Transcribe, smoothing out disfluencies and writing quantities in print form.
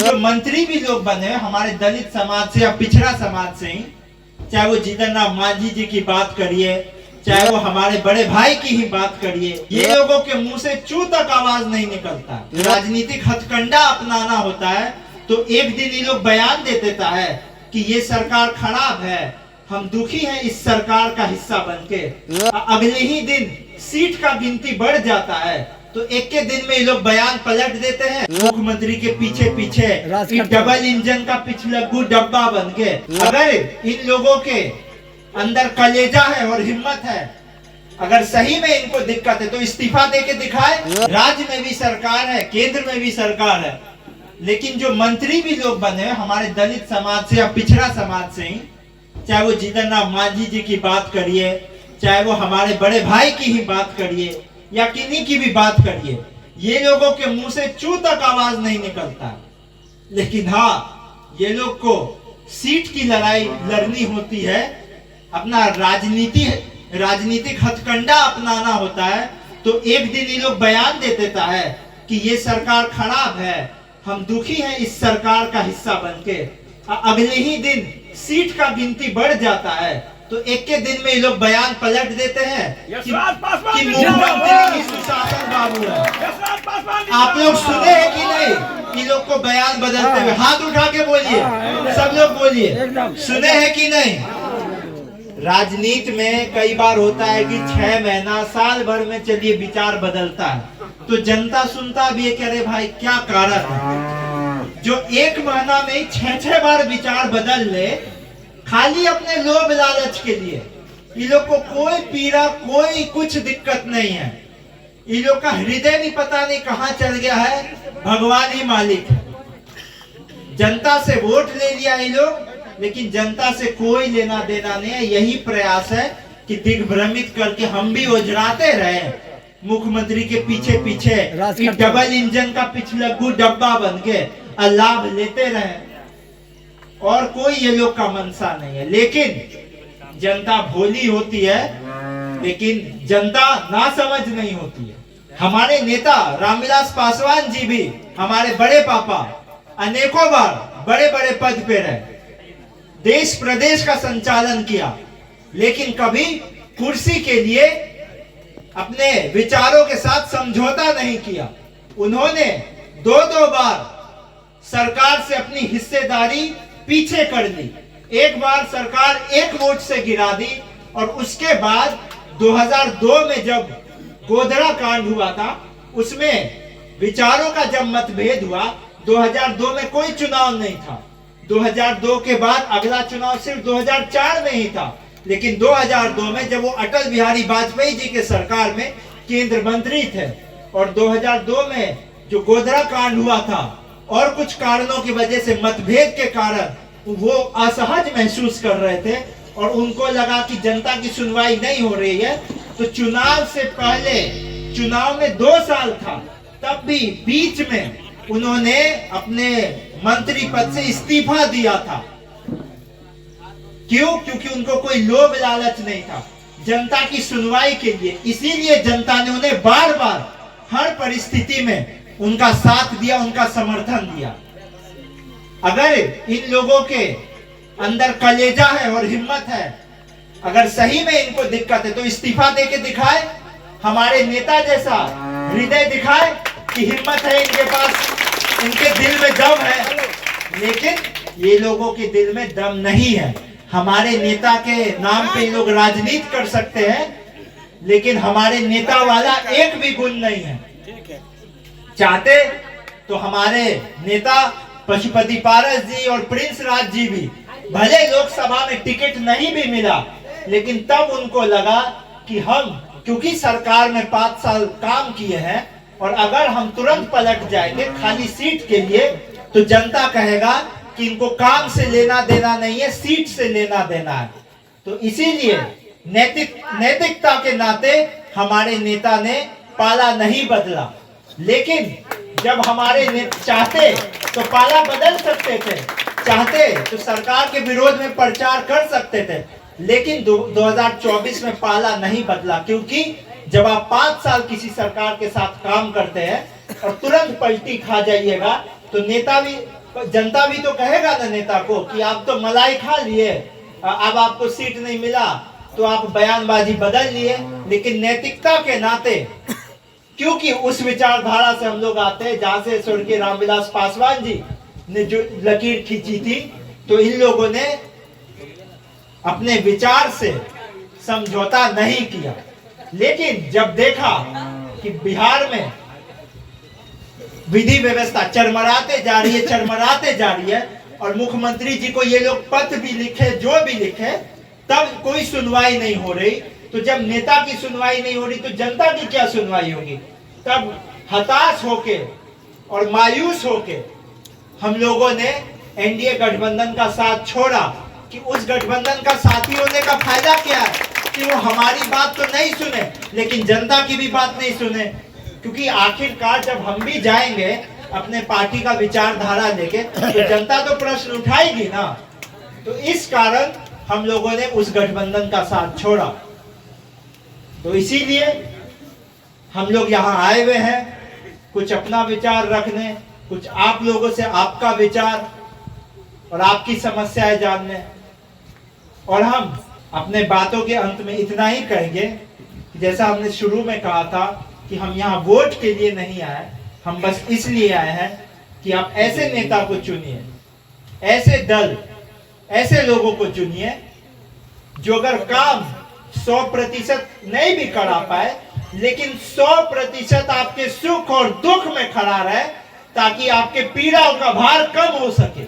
जो मंत्री भी लोग बने हैं हमारे दलित समाज से या पिछड़ा समाज से ही, चाहे वो जीतन राम मांझी जी की बात करिए, चाहे वो हमारे बड़े भाई की ही बात करिए, ये लोगों के मुंह से चू तक आवाज नहीं निकलता। राजनीतिक हथकंडा अपनाना होता है तो एक दिन ये लोग बयान दे देता है कि ये सरकार खराब है, हम दुखी हैं इस सरकार का हिस्सा बनके। अगले ही दिन सीट का गिनती बढ़ जाता है तो एक के दिन में ये लोग बयान पलट देते हैं। मुख्यमंत्री के पीछे पीछे डबल इंजन का पिछलग्गू डब्बा बन के। अगर इन लोगों के अंदर कलेजा है और हिम्मत है, अगर सही में इनको दिक्कत है तो इस्तीफा देके दिखाए। राज्य में भी सरकार है, केंद्र में भी सरकार है, लेकिन जो मंत्री भी लोग बने हैं हमारे दलित समाज से या पिछड़ा समाज से ही, चाहे वो जीतन राम मांझी जी की बात करिए, चाहे वो हमारे बड़े भाई की ही बात करिए या किन्हीं की भी बात करिए, ये लोगों के मुंह से चू तक आवाज नहीं निकलता। लेकिन हाँ, ये लोग को सीट की लड़ाई लड़नी होती है, अपना राजनीतिक हथकंडा अपनाना होता है तो एक दिन ये लोग बयान दे देता है कि ये सरकार खराब है, हम दुखी हैं इस सरकार का हिस्सा बनके। अगले ही दिन सीट का गिनती बढ़ जाता है तो एक के दिन में ये लोग बयान पलट देते हैं कि मुख्यमंत्री सुशासन बाबू है। आप लोग सुने हैं कि नहीं ये लोग को बयान बदलते हुए? हाथ उठा के बोलिए, सब लोग बोलिए, सुने हैं कि नहीं? राजनीति में कई बार होता है कि 6 महीना साल भर में चलिए विचार बदलता है तो जनता सुनता भी है कि अरे भाई क्या कारण है। जो 1 महीना में ही 6 बार विचार बदल ले खाली अपने लोभ लालच के लिए, ये लोग को कोई पीड़ा कोई कुछ दिक्कत नहीं है। ये लोग का हृदय भी पता नहीं कहां चल गया है, भगवान ही मालिक है। जनता से वोट ले लिया ये लोग, लेकिन जनता से कोई लेना देना नहीं है। यही प्रयास है कि दिग्भ्रमित करके हम भी ओझराते रहे मुख्यमंत्री के पीछे पीछे, डबल इंजन का पिछलग्गू डब्बा बन के लाभ लेते रहे, और कोई ये लोग का मनसा नहीं है। लेकिन जनता भोली होती है, लेकिन जनता नासमझ नहीं होती है। हमारे नेता रामविलास पासवान जी भी, हमारे बड़े पापा, अनेकों बार बड़े बड़े पद पे रहे, देश प्रदेश का संचालन किया, लेकिन कभी कुर्सी के लिए अपने विचारों के साथ समझौता नहीं किया। उन्होंने 2 बार सरकार से अपनी हिस्सेदारी पीछे कर ली। एक बार सरकार 1 वोट से गिरा दी और उसके बाद 2002 में जब गोधरा कांड हुआ था उसमें विचारों का जब मतभेद हुआ, 2002 में कोई चुनाव नहीं था। 2002 के बाद अगला चुनाव सिर्फ 2004 में ही था, लेकिन 2002 में जब वो अटल बिहारी वाजपेयी जी के सरकार में केंद्र मंत्री थे और 2002 में जो गोधरा कांड हुआ था और कुछ कारणों की वजह से, मतभेद के कारण वो असहज महसूस कर रहे थे और उनको लगा कि जनता की सुनवाई नहीं हो रही है, तो चुनाव से पहले, चुनाव में 2 साल था, तब भी बीच में उन्होंने अपने मंत्री पद से इस्तीफा दिया था। क्यों? क्योंकि उनको कोई लोभ लालच नहीं था, जनता की सुनवाई के लिए। इसीलिए जनता ने उन्हें बार बार हर परिस्थिति में उनका साथ दिया, उनका समर्थन दिया। अगर इन लोगों के अंदर कलेजा है और हिम्मत है, अगर सही में इनको दिक्कत है तो इस्तीफा देके दिखाए, हमारे नेता जैसा हृदय दिखाए कि हिम्मत है इनके पास, इनके दिल में दम है। लेकिन ये लोगों के दिल में दम नहीं है। हमारे नेता के नाम पे लोग राजनीति कर सकते हैं, लेकिन हमारे नेता वाला एक भी गुण नहीं है। चाहते तो हमारे नेता पशुपति पारस जी और प्रिंस राज जी भी, भले लोकसभा में टिकट नहीं भी मिला, लेकिन तब उनको लगा कि हम, क्योंकि सरकार में 5 साल काम किए हैं और अगर हम तुरंत पलट जाएंगे खाली सीट के लिए तो जनता कहेगा कि इनको काम से लेना देना नहीं है, सीट से लेना देना है। तो इसीलिए नैतिकता के नाते हमारे नेता ने पाला नहीं बदला। लेकिन जब हमारे चाहते तो पाला बदल सकते थे, चाहते तो सरकार के विरोध में प्रचार कर सकते थे, लेकिन 2024 में पाला नहीं बदला। क्योंकि जब आप 5 साल किसी सरकार के साथ काम करते हैं और तुरंत पलटी खा जाइएगा तो नेता भी पर जनता भी तो कहेगा ना नेता को कि आप तो मलाई खा लिए, अब आपको सीट नहीं मिला तो आप बयानबाजी बदल लिए, लेकिन नैतिकता के नाते, क्योंकि उस विचारधारा से हम लोग आते हैं जहां से स्वर्गीय रामविलास पासवान जी ने जो लकीर खींची थी, तो इन लोगों ने अपने विचार से समझौता नहीं किया। लेकिन जब देखा कि बिहार में विधि व्यवस्था चरमराते जा रही है और मुख्यमंत्री जी को ये लोग पत्र भी लिखे, जो भी लिखे, तब कोई सुनवाई नहीं हो रही, तो जब नेता की सुनवाई नहीं हो रही तो जनता की क्या सुनवाई होगी? तब हताश होके और मायूस होके हम लोगों ने एनडीए गठबंधन का साथ छोड़ा कि उस गठबंधन का साथी होने का फायदा क्या है कि वो हमारी बात तो नहीं सुने लेकिन जनता की भी बात नहीं सुने, क्योंकि आखिरकार जब हम भी जाएंगे अपने पार्टी का विचारधारा लेके तो जनता तो प्रश्न उठाएगी ना। तो इस कारण हम लोगों ने उस गठबंधन का साथ छोड़ा। तो इसीलिए हम लोग यहाँ आए हुए हैं कुछ अपना विचार रखने, कुछ आप लोगों से आपका विचार और आपकी समस्याएं जानने। और हम अपने बातों के अंत में इतना ही कहेंगे कि जैसा हमने शुरू में कहा था कि हम यहाँ वोट के लिए नहीं आए, हम बस इसलिए आए हैं कि आप ऐसे नेता को चुनिए, ऐसे दल, ऐसे लोगों को चुनिए जो अगर काम 100% नहीं भी करा पाए लेकिन 100% आपके सुख और दुख में खड़ा रहे, ताकि आपके पीड़ाओं का भार कम हो सके।